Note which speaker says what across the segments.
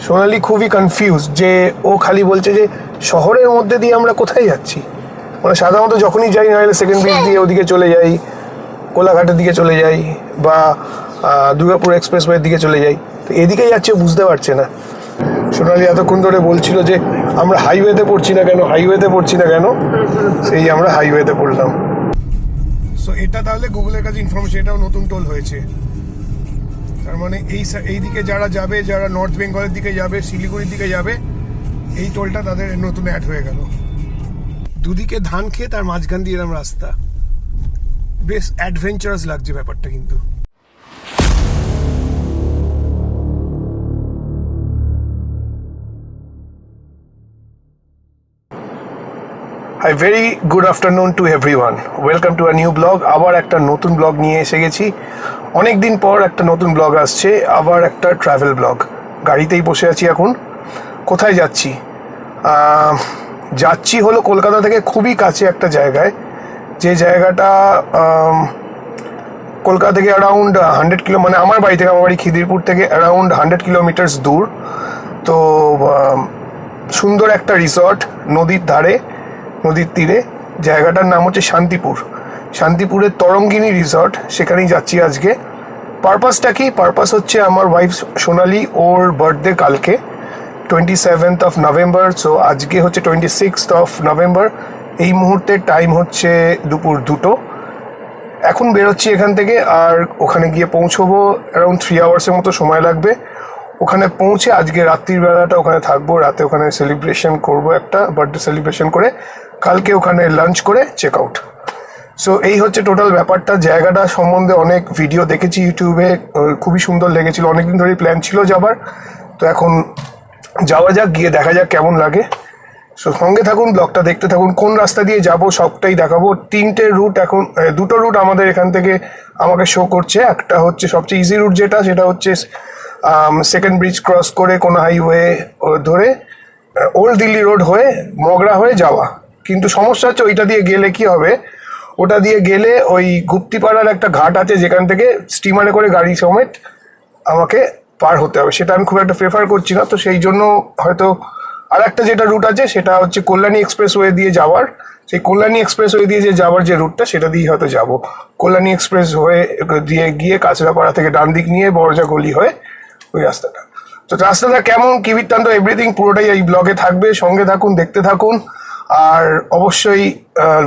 Speaker 1: সোনালি খুবই কনফিউজ যে ও খালি বলছে যে শহরের মধ্যে দিয়ে আমরা কোথায় যাচ্ছি। মানে সাধারণত যখনই যাই নাহলে সেকেন্ড ব্রিজ দিয়ে ওদিকে চলে যাই, কোলাঘাটের দিকে চলে যাই, বা দুর্গাপুর এক্সপ্রেসওয়ের দিকে চলে যাই, তো এদিকেই যাচ্ছে বুঝতে পারছে না। সোনালি এতক্ষণ ধরে বলছিল যে আমরা হাইওয়েতে পড়ছি না কেন, সেই আমরা হাইওয়েতে পড়লাম। সো এটা তাহলে গুগলের কাছে ইনফরমেশন, এটাও নতুন টোল হয়েছে। তার মানে এই দিকে যারা যাবে, যারা নর্থ বেঙ্গলের দিকে যাবে, শিলিগুড়ির দিকে যাবে, এই টোলটা তাদের নতুন অ্যাড হয়ে গেল। দুদিকে ধান খেত আর মাঝখান দিয়ে এরকম রাস্তা, বেশ অ্যাডভেঞ্চারাস লাগছে ব্যাপারটা। কিন্তু hi, very good afternoon to everyone, welcome to a new vlog. আবার একটা নতুন ব্লগ নিয়ে এসে গেছি। অনেক দিন পর একটা নতুন ব্লগ আসছে, আবার একটা ট্রাভেল ব্লগ। গাড়িতেই বসে আছি এখন। কোথায় যাচ্ছি হলো কলকাতা থেকে খুবই কাছে একটা জায়গায়, যে জায়গাটা কলকাতা থেকে অ্যারাউন্ড 100 কিলো, মানে আমার বাড়ি খিদিরপুর থেকে অ্যারাউন্ড 100 কিলোমিটার্স দূর। তো সুন্দর একটা রিসর্ট, নদীর ধারে, নদীর তীরে। জায়গাটার নাম হচ্ছে শান্তিপুরের তরঙ্গিনী রিসর্ট। সেখানেই যাচ্ছি আজকে। পারপাসটা কি? পারপাস হচ্ছে আমার ওয়াইফ সোনালি, ওর বার্থডে কালকে 27th of November। সো আজকে হচ্ছে 26th of November। এই মুহূর্তে টাইম হচ্ছে দুপুর 2টো। এখন বেরোচ্ছি এখান থেকে, আর ওখানে গিয়ে পৌঁছবো অ্যারাউন্ড 3 আওয়ার্সের মতো সময় লাগবে। ওখানে পৌঁছে আজকে রাত্রির বেলাটা ওখানে থাকবো, রাতে ওখানে সেলিব্রেশন করবো, একটা বার্থডে সেলিব্রেশন করে কালকে ওখানে লাঞ্চ করে চেক আউট। সো এই হচ্ছে টোটাল ব্যাপারটা। জায়গাটা সম্বন্ধে অনেক ভিডিও দেখেছি ইউটিউবে, খুবই সুন্দর লেগেছিল। অনেকদিন ধরেই প্ল্যান ছিল যাবার, তো এখন যাওয়া যাক, গিয়ে দেখা যাক কেমন লাগে। সো সঙ্গে থাকুন, ব্লগটা দেখতে থাকুন। কোন রাস্তা দিয়ে যাব সবটাই দেখাবো। 3টে রুট, এখন 2টো রুট আমাদের এখান থেকে আমাকে শো করছে। একটা হচ্ছে সবচেয়ে ইজি রুট, সেটা হচ্ছে সেকেন্ড ব্রিজ ক্রস করে কোনো হাইওয়ে ধরে ওল্ড দিল্লি রোড হয়ে মগরা হয়ে যাওয়া। কিন্তু সমস্যা হচ্ছে ওইটা দিয়ে গেলে কি হবে, ওটা দিয়ে গেলে ওই গুপ্তিপাড়ার একটা ঘাট আছে, যেখান থেকে স্টিমারে করে গাড়ি সমেত আমাকে পার হতে হবে। সেটা আমি খুব একটা প্রেফার করছি না। তো সেই জন্য হয়তো আর একটা যেটা রুট আছে, সেটা হচ্ছে কল্যাণী এক্সপ্রেসওয়ে দিয়ে যাওয়ার। সেই কল্যাণী এক্সপ্রেসওয়ে দিয়ে যে যাওয়ার যে রুটটা, সেটা দিয়ে হয়তো যাব। কল্যাণী এক্সপ্রেস হয়ে দিয়ে গিয়ে কাঁচরাপাড়া থেকে ডান দিক নিয়ে বড়জা গলি হয়ে ওই রাস্তাটা। তো রাস্তাটা কেমন, কি বৃত্তান্ত, এভরিথিং পুরোটাই এই ব্লগে থাকবে। সঙ্গে থাকুন, দেখতে থাকুন। আর অবশ্যই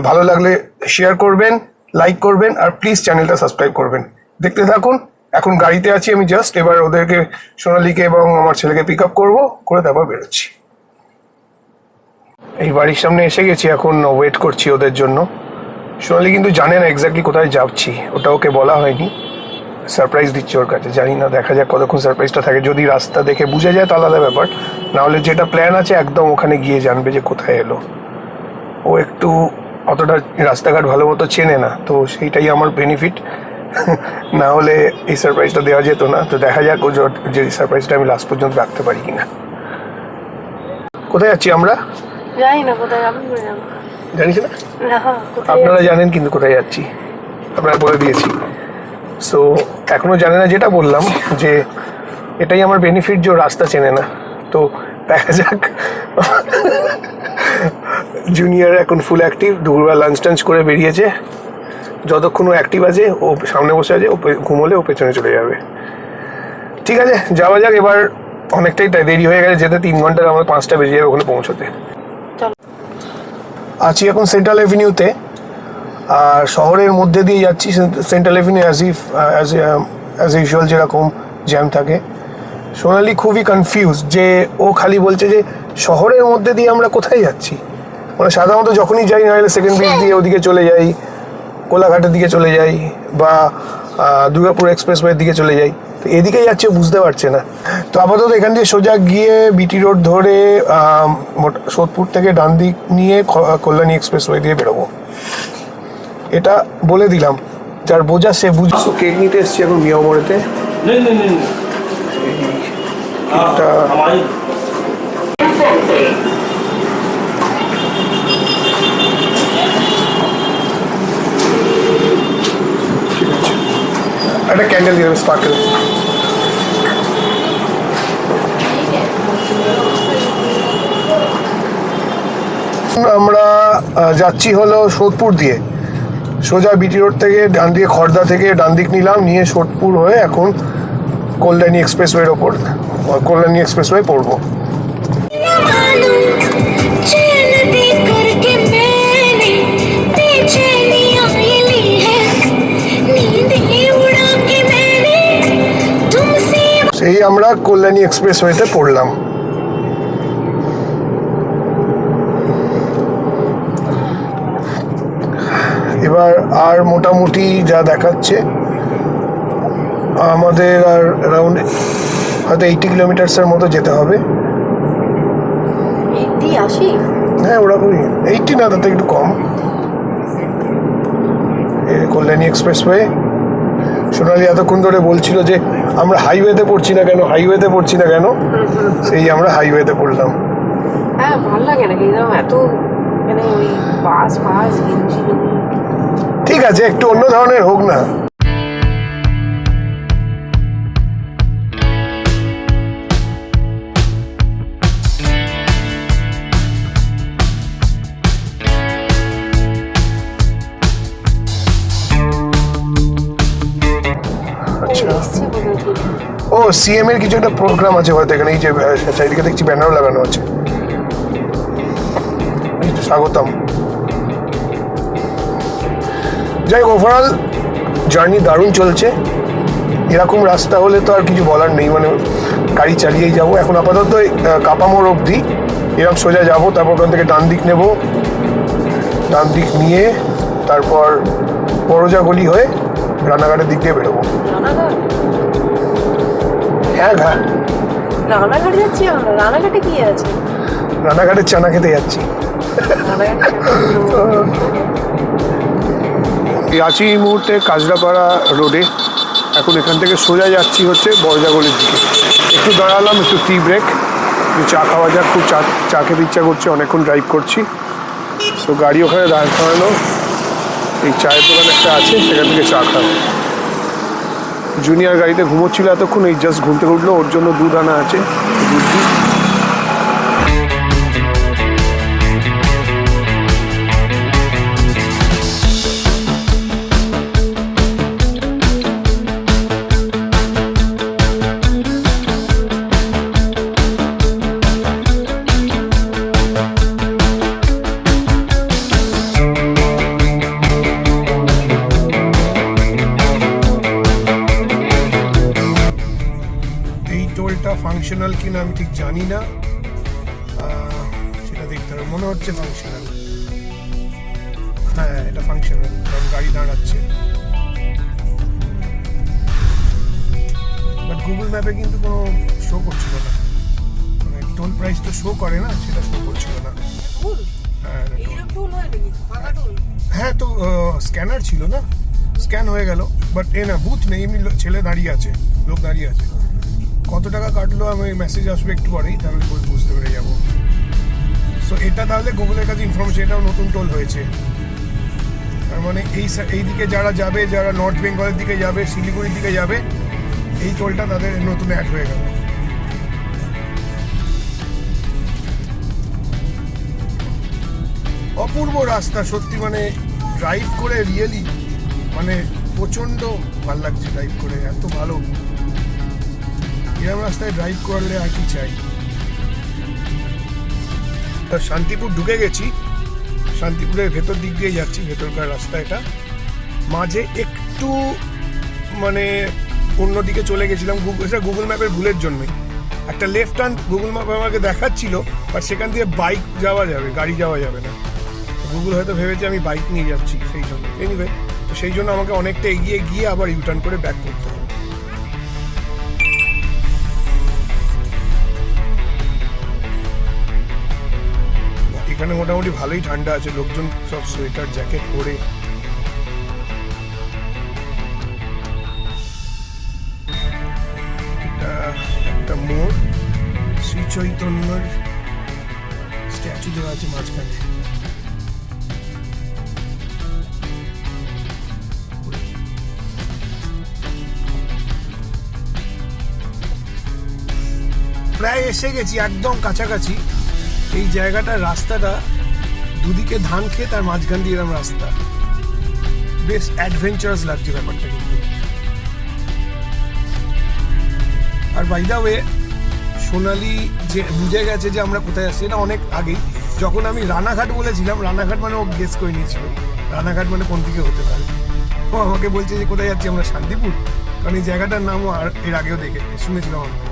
Speaker 1: ভালো লাগলে শেয়ার করবেন, লাইক করবেন, আর প্লিজ চ্যানেলটা সাবস্ক্রাইব করবেন। দেখতে থাকুন। এখন গাড়িতে আছি আমি, জাস্ট এবার ওদেরকে, সোনালিকে এবং আমার ছেলেকে পিক আপ করবো, করে তারপর বেরোচ্ছি। এই বাড়ির সামনে এসে গেছি, এখন ওয়েট করছি ওদের জন্য। সোনালি কিন্তু জানে না এক্স্যাক্টলি কোথায় যাচ্ছি, ওটা ওকে বলা হয়নি। সারপ্রাইজ দিচ্ছে ওর কাছে, জানি না, দেখা যাক কতক্ষণ সারপ্রাইজটা থাকে। যদি রাস্তা দেখে বুঝে যায় তো আলাদা ব্যাপার, নাহলে যেটা প্ল্যান আছে একদম ওখানে গিয়ে জানবে যে কোথায় এলো। ও একটু অতটা রাস্তাঘাট ভালো মতো চেনে না, তো সেইটাই আমার বেনিফিট। না হলে এই সারপ্রাইজটা দেওয়া যেত না। তো দেখা যাক ও যে সারপ্রাইজটা আমি লাস্ট পর্যন্ত রাখতে পারি কিনা। কোথায় যাচ্ছি আমরা?
Speaker 2: জানি না কোথায় যাবো।
Speaker 1: জানিস না? আপনারা জানেন কিন্তু কোথায় যাচ্ছি, আপনারা বলে দিয়েছি। সো এখনো জানে না, যেটা বললাম যে এটাই আমার বেনিফিট যে ও রাস্তা চেনে না। তো দেখা যাক। জুনিয়র এখন ফুল অ্যাক্টিভ, দুপুরবেলা লাঞ্চ টাঞ্চ করে বেরিয়েছে। যতক্ষণ ও অ্যাক্টিভ আছে, ও সামনে বসে আছে, ও ঘুমোলে ও পেছনে চলে যাবে। ঠিক আছে, যাওয়া যাক এবার। অনেকটাই দেরি হয়ে গেছে যেতে, 3 ঘন্টার, আমার 5টা বেজে যাবে ওখানে পৌঁছতে। আছি এখন সেন্ট্রাল এভিনিউতে, আর শহরের মধ্যে দিয়ে যাচ্ছি। সেন্ট্রাল এভিনিউ অ্যাজ ইউজুয়াল যেরকম জ্যাম থাকে। সোনালি খুবই কনফিউজ যে ও খালি বলছে যে শহরের মধ্যে দিয়ে আমরা কোথায় যাচ্ছি। মানে সাধারণত যখনই যাই নাহলে সেকেন্ড ব্রিজ দিয়ে ওদিকে চলে যাই, কোলাঘাটের দিকে চলে যাই, বা দুর্গাপুর এক্সপ্রেসওয়ের দিকে চলে যাই, তো এদিকে যাচ্ছে বুঝতে পারছে না। তো আপাতত এখান দিয়ে সোজা গিয়ে বিটি রোড ধরে সোদপুর থেকে ডান দিক নিয়ে কল্যাণী এক্সপ্রেসওয়ে দিয়ে বেরোবো। এটা বলে দিলাম, যার বোঝা সে বুঝে। কেক নিতে এসছি এখন মিয়া মোড়েতে। একটা ক্যান্ডেল দিয়ে স্পার্কেল। আমরা যাচ্ছি হলো সোদপুর দিয়ে, সোজা বিটি রোড থেকে ডান দিকে খড়দা থেকে ডান দিক নিলাম, নিয়ে সোদপুর হয়ে এখন কল্যাণী এক্সপ্রেসওয়ের ওপর কল্যাণী এক্সপ্রেসওয়ে পড়বো। সেই আমরা কল্যাণী এক্সপ্রেসওয়েতে পড়লাম। এবার আর মোটামুটি যা দেখাচ্ছে আমাদের আর অ্যারাউন্ড হয়তো 80 কিলোমিটার্সের মতো যেতে হবে।
Speaker 2: 80
Speaker 1: হ্যাঁ ওরকমই, 80 না, তাতে একটু কম। কল্যাণী এক্সপ্রেসওয়ে। সোনালি এতক্ষণ ধরে বলছিল যে আমরা হাইওয়েতে পড়ছি না কেন, হাইওয়েতে পড়ছি না কেন, সেই আমরা হাইওয়েতে পড়লাম।
Speaker 2: হ্যাঁ ভালো লাগে নাকি এত মানে ওই বাস গেঞ্জি।
Speaker 1: ঠিক আছে, একটু অন্য ধরনের হোক না। ও সিএম এর কিছু একটা প্রোগ্রাম আছে হয়তো এখানে, এই যে চারিদিকে দেখছি ব্যানারও লাগানো আছে। স্বাগতম। যাই হোক, ওভারঅল জার্নি দারুণ চলছে। এরকম রাস্তা হলে তো আর কিছু বলার নেই, মানে গাড়ি চালিয়েই যাব। এখন আপাতত কাপামোড় অবধি এরকম সোজা যাব, তারপর ওখান থেকে ডান দিক নেব, ডান দিক নিয়ে তারপর বড়জা গলি হয়ে রানাঘাটের দিক দিয়ে বেরোবো। হ্যাঁ হ্যাঁ,
Speaker 2: রানাঘাট যাচ্ছি আমরা। রানাঘাটে কি আছে?
Speaker 1: রানাঘাটের চানা খেতে যাচ্ছি। আছি এই মুহূর্তে কাজরাপাড়া রোডে। এখন এখান থেকে সোজা যাচ্ছি হচ্ছে বড়জাগলির দিকে। একটু দাঁড়ালাম, একটু টি ব্রেক, একটু চা খাওয়া যাক, খুব চা খেতে ইচ্ছা করছে, অনেকক্ষণ ড্রাইভ করছি। তো গাড়ি ওখানে দাঁড় করানো, এই চায়ের দোকান একটা আছে, সেখান থেকে চা খাবো। জুনিয়র গাড়িতে ঘুমোচ্ছিল এতক্ষণ, এই জাস্ট ঘুম থেকে উঠলো, ওর জন্য দুধ আনা আছে, দুধ দিই। ফাংশনাল কিনা আমি ঠিক জানি না, সেটা দেখতে হবে। মনে হচ্ছে ফাংশনাল। হ্যাঁ এটা ফাংশনাল, কারণ গাড়ি দাঁড়াচ্ছে। বাট গুগল ম্যাপে কিন্তু কোনো শো করছিল না, মানে টোল প্রাইস তো শো করে না, সেটা শো করছিল না। হ্যাঁ তো স্ক্যানার ছিল না, স্ক্যান হয়ে গেল, বাট না বুথ নেই, এমনি ছেলে দাঁড়িয়ে আছে, লোক দাঁড়িয়ে আছে। কত টাকা কাটলো আমি মেসেজ আসবে একটু পরেই, তাহলে বুঝতে পেরে যাবো। সো এটা তাহলে গুগলের কাছে ইনফরমেশন, এটাও নতুন টোল হয়েছে। তার মানে এই দিকে যারা যাবে, যারা নর্থ বেঙ্গলের দিকে যাবে, শিলিগুড়ির দিকে যাবে, এই টোলটা তাদের নতুন অ্যাড হয়ে গেল। অপূর্ব রাস্তা সত্যি, মানে ড্রাইভ করে রিয়েলি মানে প্রচণ্ড ভালো লাগছে ড্রাইভ করে, এত ভালো। এরকম রাস্তায় ড্রাইভ করলে আর কি চাই। শান্তিপুর ঢুকে গেছি, শান্তিপুরের ভেতর দিক দিয়ে যাচ্ছি, ভেতরকার রাস্তা এটা। মাঝে একটু মানে অন্যদিকে চলে গেছিলাম, গুগল ম্যাপের ভুলের জন্যই। একটা লেফট টার্ন গুগল ম্যাপ আমাকে দেখাচ্ছিল, বাট সেখান দিয়ে বাইক যাওয়া যাবে, গাড়ি যাওয়া যাবে না। গুগল হয়তো ভেবেছে আমি বাইক নিয়ে যাচ্ছি, সেই জন্য। এনিওয়ে, তো সেই জন্য আমাকে অনেকটা এগিয়ে গিয়ে আবার ইউটার্ন করে ব্যাক করতে হবে। এখানে মোটামুটি ভালোই ঠান্ডা আছে, লোকজন সব সোয়েটার জ্যাকেট পরে। এটা একটা মোড়, শ্রী চৈতন্যর স্ট্যাচু দেওয়া আছে মাঝখানে। প্রায় এসে গেছি, একদম কাছাকাছি। এই জায়গাটা, রাস্তাটা দুদিকে ধান খেত আর মাঝখান দিয়ে এরকম রাস্তা, বেশ অ্যাডভেঞ্চারাস লাগছে ব্যাপারটা কিন্তু। আর বাই দা ওয়ে সোনালি যে বুঝে গেছে যে আমরা কোথায় আসছি, এটা অনেক আগেই। যখন আমি রানাঘাট বলেছিলাম, রানাঘাট মানে ও গেস করে নিয়েছিল রানাঘাট মানে কোন দিকে হতে পারে। ও আমাকে বলছে যে কোথায় যাচ্ছি আমরা, শান্তিপুর, কারণ এই জায়গাটার নামও আর এর আগেও শুনেছিলাম আমরা।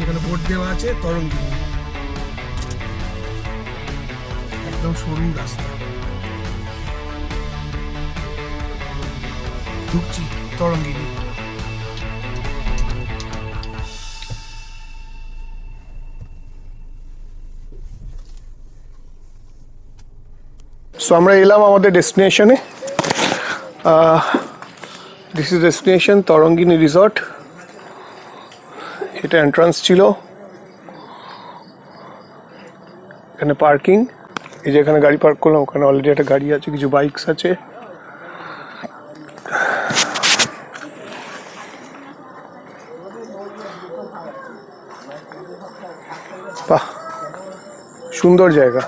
Speaker 1: এখানে বোর্ড দেওয়া আছে তরঙ্গিনী, একদম সরু রাস্তা, ঢুকছি তরঙ্গিনী। সো আমরা এলাম আমাদের ডেস্টিনেশনে। This is destination Tarangini resort. এটা এন্ট্রান্স ছিল, এখানে পার্কিং, এই যে এখানে গাড়ি পার্ক করলাম, ওখানে অলরেডি একটা গাড়ি আছে, কিছু বাইকস আছে। বাহ, সুন্দর জায়গা।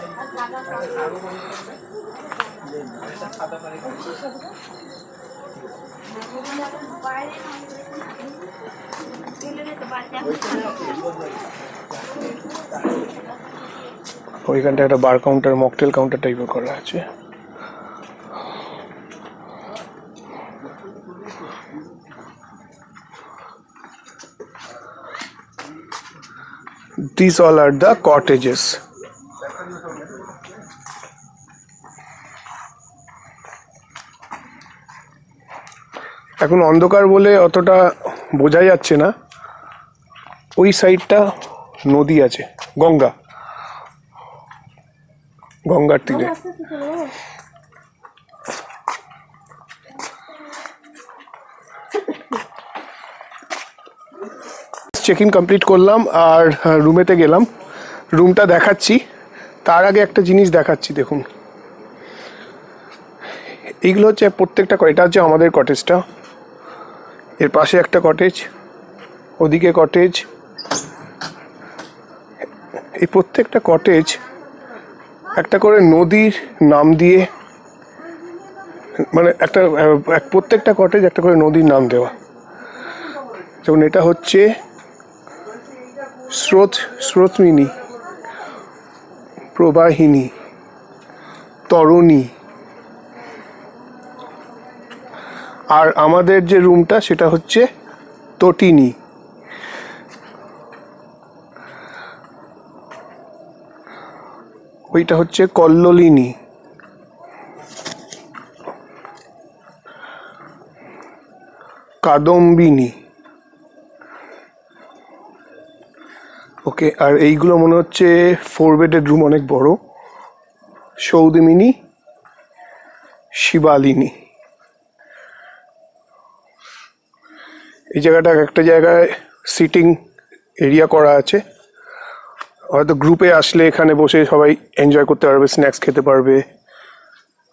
Speaker 1: ওইখানটা একটা বার কাউন্টার, মকটেল কাউন্টার টাইপের করা আছে। These all are the cottages. এখন অন্ধকার বলে অতটা বোঝা যাচ্ছে না। ওই সাইডটা নদী আছে, গঙ্গার তীরে। চেক ইন কমপ্লিট করলাম আর রুমেতে গেলাম, রুমটা দেখাচ্ছি। তার আগে একটা জিনিস দেখাচ্ছি, দেখুন এইগুলো হচ্ছে প্রত্যেকটা, এটা হচ্ছে আমাদের কটেজটা, এর পাশে একটা কটেজ, ওদিকে কটেজ। এই প্রত্যেকটা কটেজ একটা করে নদীর নাম দিয়ে, মানে প্রত্যেকটা কটেজ একটা করে নদীর নাম দেওয়া। যেমন এটা হচ্ছে স্রোতমিনী, প্রবাহিনী, তরণী। আর আমাদের যে রুমটা সেটা হচ্ছে তটিনী। ওইটা হচ্ছে কল্লোলিনী। কাদম্বিনী। ওকে, আর এইগুলো মনে হচ্ছে 4 বেডের রুম, অনেক বড়। সৌদামিনী, শিবালিনী। এই জায়গাটা একটা জায়গায় সিটিং এরিয়া করা আছে, হয়তো গ্রুপে আসলে এখানে বসে সবাই এনজয় করতে পারবে, স্ন্যাক্স খেতে পারবে।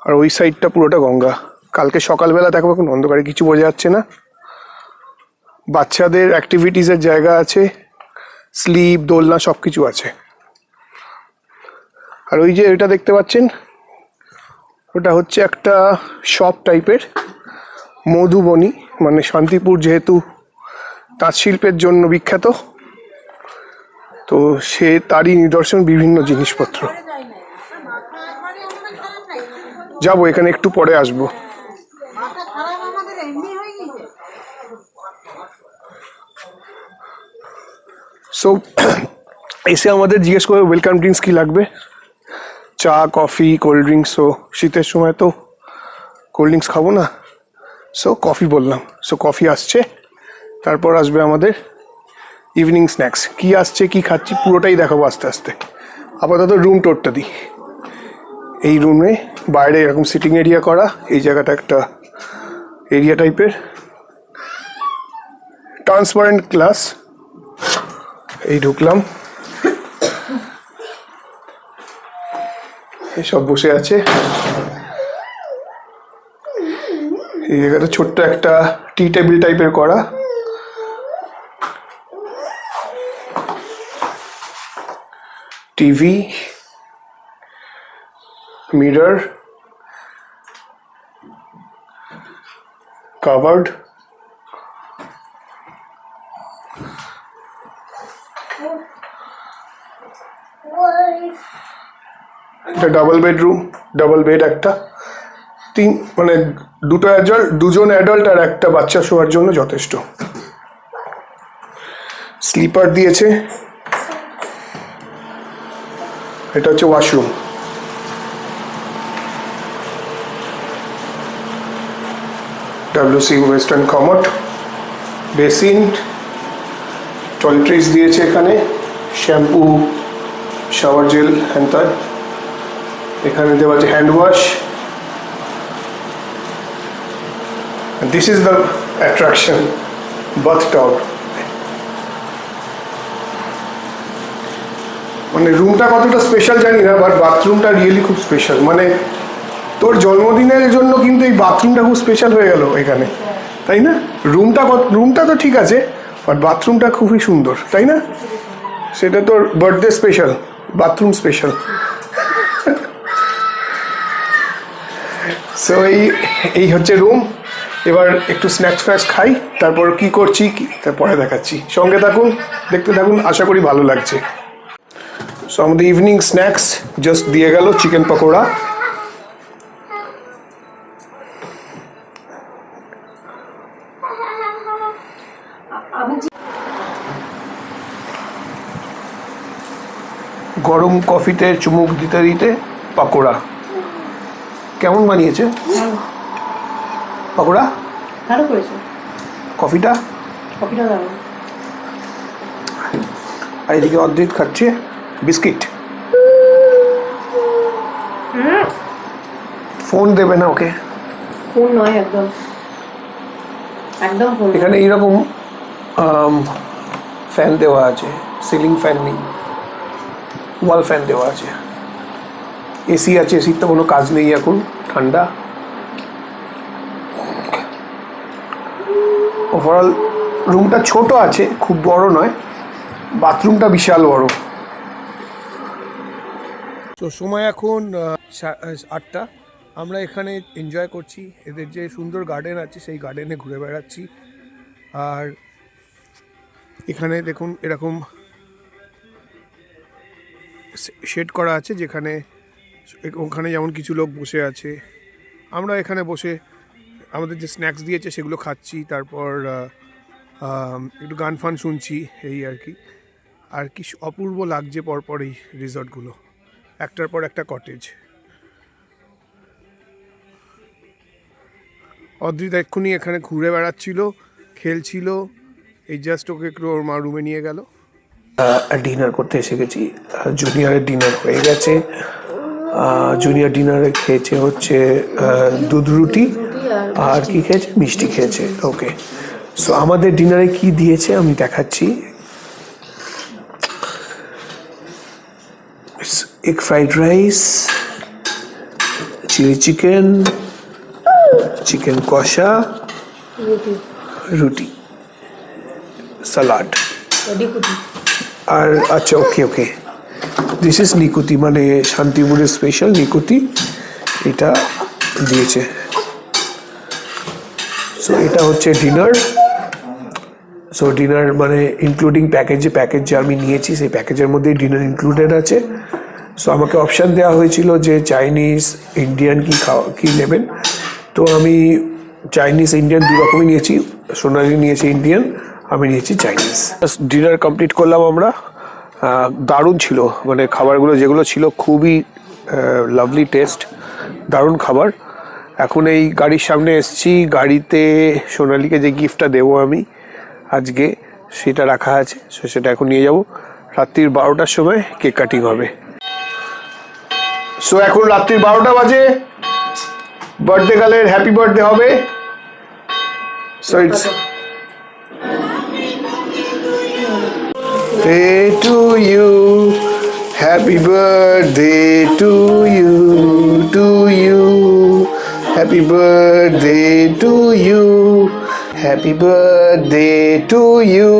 Speaker 1: আর ওই সাইডটা পুরোটা গঙ্গা। কালকে সকালবেলা দেখো, এখন অন্ধকারে কিছু বোঝা যাচ্ছে না। বাচ্চাদের অ্যাক্টিভিটিসের জায়গা আছে, স্লিপ, দোলনা সব কিছু আছে। আর ওই যে এটা দেখতে পাচ্ছেন, ওটা হচ্ছে একটা শপ টাইপের, মধুবনী। মানে শান্তিপুর যেহেতু তাঁত শিল্পের জন্য বিখ্যাত, তো সে তারই নিদর্শন বিভিন্ন জিনিসপত্র। যাবো এখানে, একটু পরে আসবো। সো এসে আমাদের জিজ্ঞেস করে ওয়েলকাম ড্রিঙ্কস কি লাগবে, চা, কফি, কোল্ড ড্রিঙ্কস। সো শীতের সময় তো কোল্ড ড্রিঙ্কস খাবো না, সো কফি বললাম। সো কফি আসছে, তারপর আসবে আমাদের ইভিনিং স্ন্যাক্স। কি আসছে, কি খাচ্ছি, পুরোটাই দেখাবো আস্তে আস্তে। আপাতত রুম টোরটা দিই। এই রুমে বাইরে এরকম সিটিং এরিয়া করা, এই জায়গাটা একটা এরিয়া টাইপের, ট্রান্সপারেন্ট গ্লাস। এই ঢুকলাম, এসব বসে আছে। এই জায়গাটা ছোট্ট একটা টি টেবিল টাইপের করা, টিভি, mirror, covered, এটা ডাবল বেডরুম, ডাবল বেড একটা, মানে দুজন অ্যাডাল্ট আর একটা বাচ্চা শোয়ার জন্য যথেষ্ট। স্লিপার দিয়েছে। এটা হচ্ছে washroom. WC western commode, basin, toiletries দিয়েছে এখানে, শ্যাম্পু, শাওয়ার জেল হ্যান্ড তার। এখানে দেওয়া আছে hand wash. This is the attraction, bathtub. মানে রুমটা কতটা স্পেশাল জানি না, বাট বাথরুমটা রিয়েলি খুব স্পেশাল। মানে তোর জন্মদিনের জন্য কিন্তু এই বাথরুমটা খুব স্পেশাল হয়ে গেল এখানে, তাই না? রুমটা তো ঠিক আছে, বাট বাথরুমটা খুবই সুন্দর, তাই না? সেটা তোর birthday special, bathroom special. So এই হচ্ছে রুম। এবার একটু স্ন্যাক্স খাই, তারপর কি করছি তারপরে দেখাচ্ছি। সঙ্গে থাকুন, দেখতে থাকুন, আশা করি ভালো লাগছে। সো আমাদের ইভিনিং স্ন্যাক্স জাস্ট দিয়ে গেল চিকেন পকোড়া। গরম কফিতে চুমুক দিতে দিতে পকোড়া। কেমন বানিয়েছে পকোড়া?
Speaker 2: ভালো করেছে।
Speaker 1: কফিটা
Speaker 2: দারুণ।
Speaker 1: আর এদিকে অদ্রিত খাচ্ছে বিস্কিট। ফোন দেবে না ওকে?
Speaker 2: ফোন নয়, একদম একদম ফোন।
Speaker 1: এখানে এইরকম ফ্যান দেওয়া আছে, সিলিং ফ্যান নেই, ওয়াল ফ্যান দেওয়া আছে। এসি আছে, এসির তো কোনো কাজ নেই এখন, ঠান্ডা। ওভারঅল রুমটা ছোট আছে, খুব বড় নয়। বাথরুমটা বিশাল বড়। তো সময় এখন 8টা। আমরা এখানে এনজয় করছি, এদের যে সুন্দর গার্ডেন আছে সেই গার্ডেনে ঘুরে বেড়াচ্ছি। আর এখানে দেখুন এরকম শেড করা আছে, যেখানে ওখানে যেমন কিছু লোক বসে আছে, আমরা এখানে বসে আমাদের যে স্ন্যাক্স দিয়েছে সেগুলো খাচ্ছি, তারপর একটু গান ফান শুনছি, এই আর কি। আর কি অপূর্ব লাগছে পরপর এই রিসর্টগুলো, একটার পর একটা কটেজ। অদ্রিত এক্ষুনি এখানে ঘুরে বেড়াচ্ছিল, খেলছিল, এই জাস্ট ওকে একটু ওর মা রুমে নিয়ে গেল। ডিনার করতে এসে গেছি। জুনিয়রের ডিনার হয়ে গেছে। জুনিয়র ডিনারে খেয়েছে হচ্ছে দুধ রুটি, আর কি খেয়েছে? মিষ্টি খেয়েছে। ওকে, সো আমাদের ডিনারে কি দিয়েছে আমি দেখাচ্ছি। Egg fried rice, chilli chicken, chicken কষা, রুটি, সালাড, আর আচ্ছা ওকে দিস ইজ নিকুতি, মানে শান্তিপুরের স্পেশাল নিকুতি, এটা দিয়েছে। সো এটা হচ্ছে ডিনার। সো ডিনার মানে ইনক্লুডিং প্যাকেজ যে আমি নিয়েছি সেই প্যাকেজের মধ্যেই ডিনার ইনক্লুডেড আছে। সো আমাকে অপশান দেওয়া হয়েছিল যে চাইনিজ ইন্ডিয়ান কি নেবেন, তো আমি চাইনিজ ইন্ডিয়ান দু রকমই নিয়েছি। সোনালি নিয়েছি ইন্ডিয়ান, আমি নিয়েছি চাইনিজ। ডিনার কমপ্লিট করলাম আমরা। দারুণ ছিল, মানে খাবারগুলো যেগুলো ছিল খুবই লাভলি টেস্ট, দারুণ খাবার। এখন এই গাড়ির সামনে এসেছি, গাড়িতে সোনালিকে যে গিফটটা দেবো আমি আজকে সেটা রাখা আছে, সেটা এখন নিয়ে যাব। রাত্রির 12টার সময় কেক কাটিং হবে। সো এখন রাত্রির 12টা বাজে, বার্থডে গার্লের হ্যাপি বার্থডে হবে। So it's Day to you, happy birthday to you, happy birthday to you, happy birthday to you,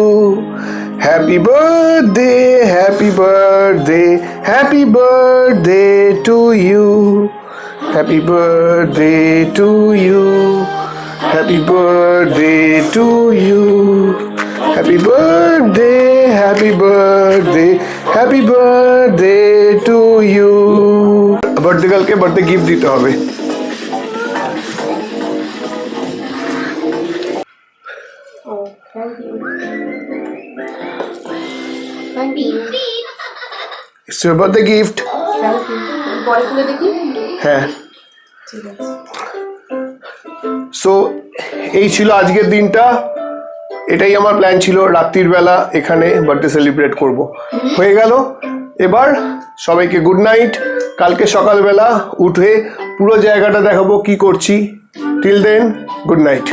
Speaker 1: happy birthday, happy birthday, happy birthday to you. Happy birthday to you, happy birthday to you, happy birthday, happy birthday, happy birthday to you. Birthday গার্লকে birthday gift দিতে হবে।
Speaker 2: Thank you.
Speaker 1: It's your birthday gift.
Speaker 2: Thank you. পরে খুলে দেখি।
Speaker 1: হ্যাঁ,
Speaker 2: ঠিক আছে।
Speaker 1: So এই ছিল আজকের দিনটা। এটাই আমার প্ল্যান ছিল, রাত্রির বেলা এখানে বার্থডে সেলিব্রেট করব। হয়ে গেল। এবার সবাইকে গুড নাইট। কালকে সকালবেলা উঠে পুরো জায়গাটা দেখাবো কি করছি। Till then, good night.